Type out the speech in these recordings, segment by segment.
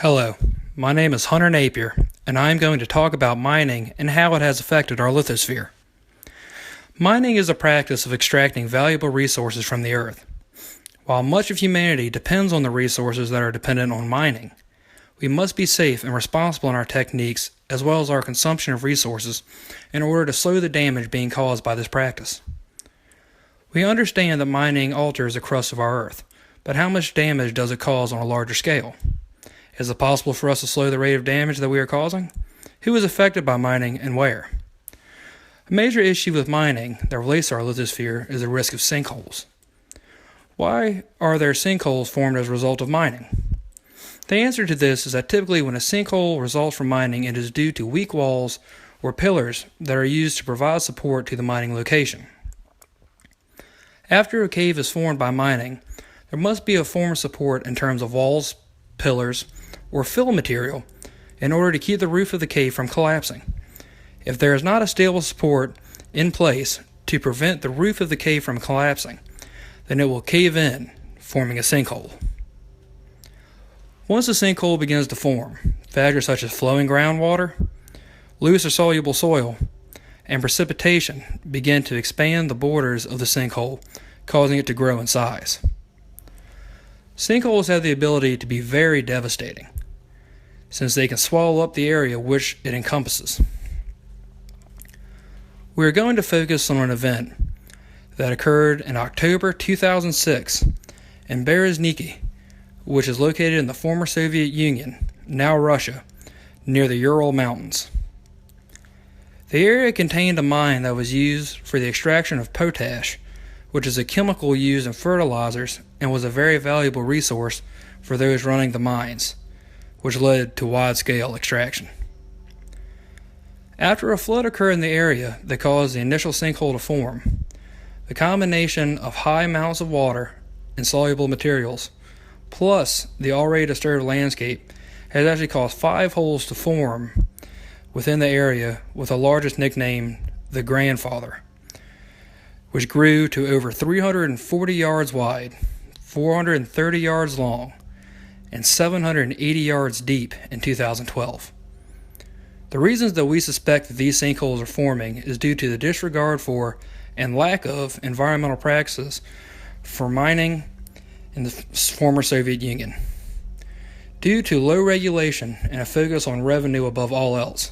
Hello, my name is Hunter Napier, and I am going to talk about mining and how it has affected our lithosphere. Mining is a practice of extracting valuable resources from the earth. While much of humanity depends on the resources that are dependent on mining, we must be safe and responsible in our techniques as well as our consumption of resources in order to slow the damage being caused by this practice. We understand that mining alters the crust of our earth, but how much damage does it cause on a larger scale? Is it possible for us to slow the rate of damage that we are causing? Who is affected by mining and where? A major issue with mining that relates to our lithosphere is the risk of sinkholes. Why are there sinkholes formed as a result of mining? The answer to this is that typically when a sinkhole results from mining, it is due to weak walls or pillars that are used to provide support to the mining location. After a cave is formed by mining, there must be a form of support in terms of walls, pillars, or fill material in order to keep the roof of the cave from collapsing. If there is not a stable support in place to prevent the roof of the cave from collapsing, then it will cave in, forming a sinkhole. Once a sinkhole begins to form, factors such as flowing groundwater, loose or soluble soil, and precipitation begin to expand the borders of the sinkhole, causing it to grow in size. Sinkholes have the ability to be very devastating, since they can swallow up the area which it encompasses. We are going to focus on an event that occurred in October 2006 in Berezniki, which is located in the former Soviet Union, now Russia, near the Ural Mountains. The area contained a mine that was used for the extraction of potash, which is a chemical used in fertilizers and was a very valuable resource for those running the mines, which led to wide-scale extraction. After a flood occurred in the area that caused the initial sinkhole to form, the combination of high amounts of water and soluble materials, plus the already disturbed landscape, has actually caused 5 holes to form within the area, with the largest nicknamed the Grandfather, which grew to over 340 yards wide, 430 yards long, and 780 yards deep in 2012. The reasons that we suspect that these sinkholes are forming is due to the disregard for and lack of environmental practices for mining in the former Soviet Union, due to low regulation and a focus on revenue above all else.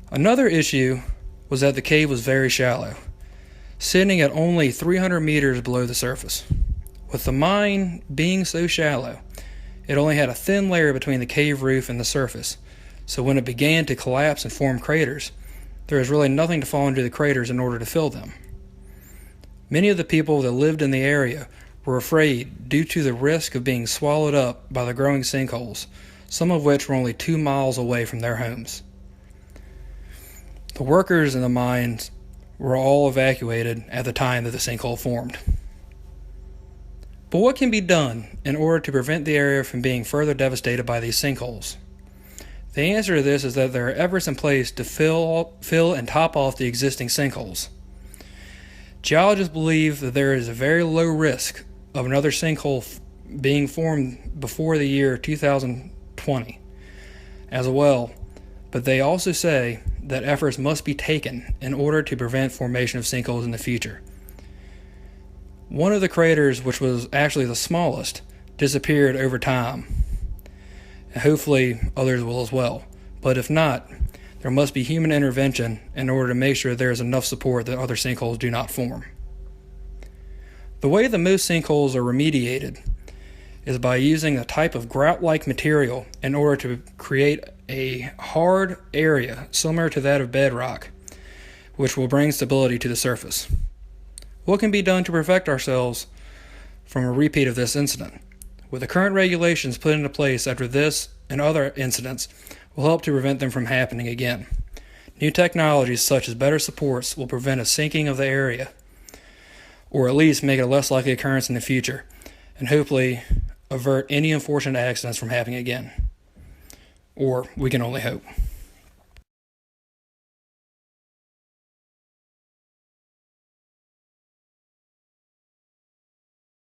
Another issue was that the cave was very shallow, sitting at only 300 meters below the surface. With the mine being so shallow, it only had a thin layer between the cave roof and the surface, so when it began to collapse and form craters, there was really nothing to fall into the craters in order to fill them. Many of the people that lived in the area were afraid due to the risk of being swallowed up by the growing sinkholes, some of which were only 2 miles away from their homes. The workers in the mines were all evacuated at the time that the sinkhole formed. But what can be done in order to prevent the area from being further devastated by these sinkholes? The answer to this is that there are efforts in place to fill and top off the existing sinkholes. Geologists believe that there is a very low risk of another sinkhole being formed before the year 2020 as well, but they also say that efforts must be taken in order to prevent formation of sinkholes in the future. One of the craters, which was actually the smallest, disappeared over time. And hopefully others will as well. But if not, there must be human intervention in order to make sure there is enough support that other sinkholes do not form. The way that most sinkholes are remediated is by using a type of grout-like material in order to create a hard area similar to that of bedrock, which will bring stability to the surface. What can be done to protect ourselves from a repeat of this incident? With the current regulations put into place after this and other incidents will help to prevent them from happening again. New technologies such as better supports will prevent a sinking of the area, or at least make it a less likely occurrence in the future, and hopefully avert any unfortunate accidents from happening again. Or we can only hope.